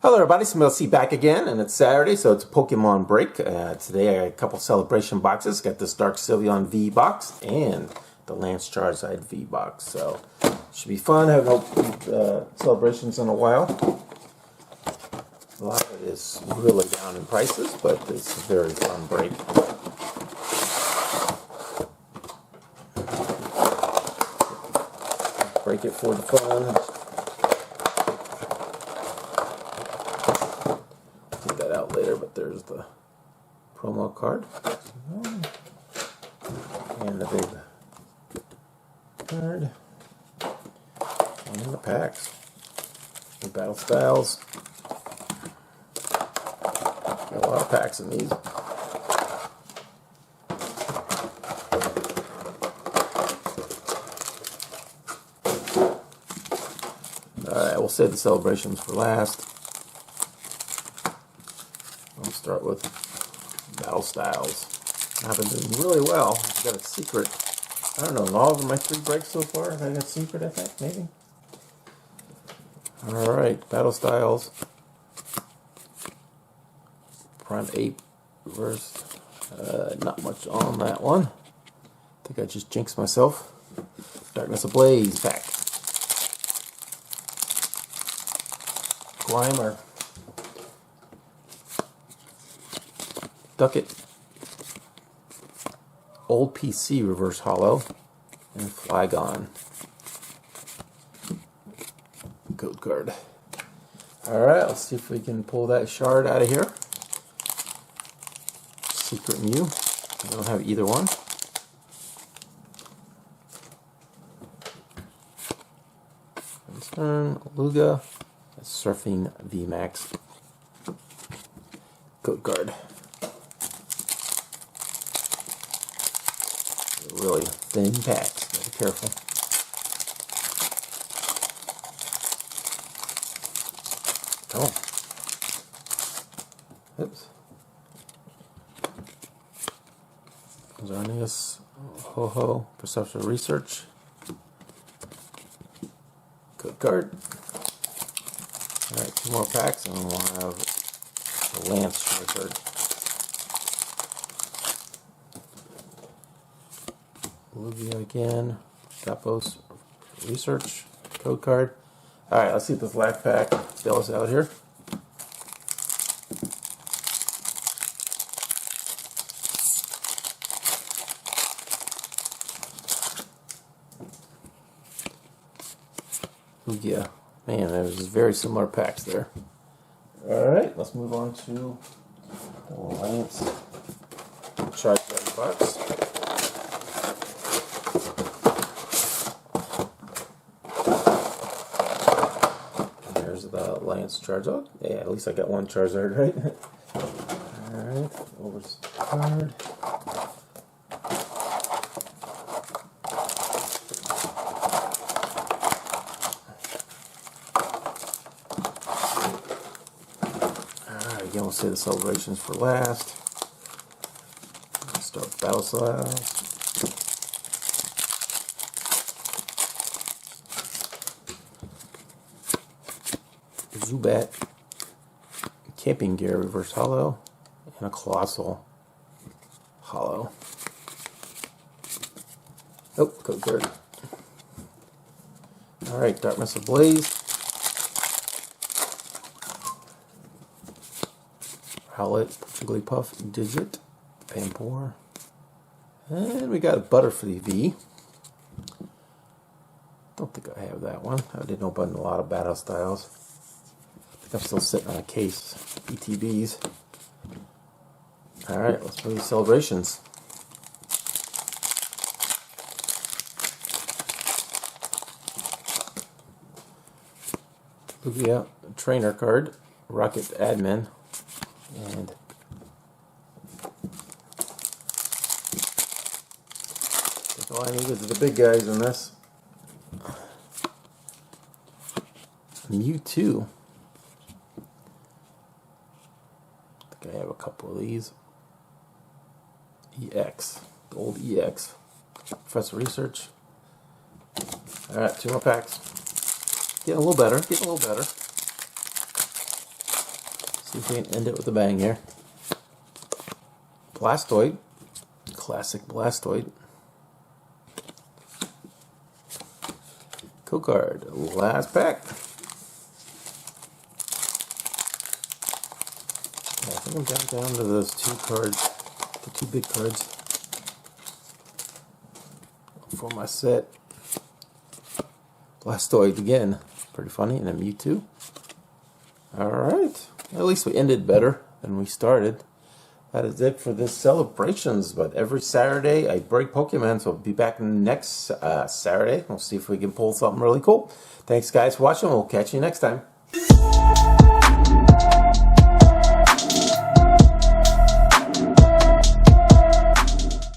Hello everybody, Sylveon back again, and it's Saturday, so it's a Pokemon break. Today I got a couple celebration boxes. Got this Dark Sylveon V box and the Lance Charizard V box. So should be fun. I haven't opened celebrations in a while. A lot of it is really down in prices, but it's a very fun break. Break it for the fun. That out later, but there's the promo card and the big card and the packs, the battle styles. Got a lot of packs in these. Alright, we'll save the celebrations for last. I'll start with battle styles. I've been doing really well. I've got a secret. I don't know, in all of my 3 breaks so far, I got a secret, I think, maybe. Alright, battle styles. Prime 8 reverse. Not much on that one. I think I just jinxed myself. Darkness Ablaze pack. Grimer. Ducket, Old PC Reverse Hollow, and Flygon. Code card. Alright, let's see if we can pull that shard out of here. Secret Mew. I don't have either one. This turn, Luga, Surfing VMAX. Code card. Really thin packs. Be careful. Oh. Oops. Zarnius, Ho-Ho, Perceptual Research. Code card. Alright, 2 more packs, and we'll have the Lance Charizard. Olivia again, Capos, Research, Code card. Alright, let's see if this last pack sells out here. Lugia. Man, there's very similar packs there. Alright, let's move on to the Lance Charizard box. The Lance Charizard. Yeah, at least I got one Charizard, right? Alright, over the card. Alright, again, we'll save the celebrations for last. Let's start with battle styles. Zubat, Camping Gear Reverse Hollow, and a Colossal Hollow. Oh, code card. Alright, Darkness Ablaze, Howlet, Jigglypuff, Digit, Pampor, and we got a Butterfree V. Don't think I have that one. I didn't open a lot of battle styles. I'm still sitting on a case. ETBs. Alright, let's play these celebrations. Lugia, Trainer card, Rocket Admin, and that's all I need is the big guys in this. Mewtwo. I have a couple of these. EX, the old EX. Professor Research. Alright, 2 more packs. Getting a little better, getting a little better. See if we can end it with a bang here. Blastoid. Classic Blastoid. Code card. Last pack. I think I'm down to those two cards. The two big cards. For my set. Blastoid again. Pretty funny. And a Mewtwo. Alright. At least we ended better than we started. That is it for this celebrations. But every Saturday I break Pokemon, so I'll be back next Saturday. We'll see if we can pull something really cool. Thanks guys for watching. We'll catch you next time.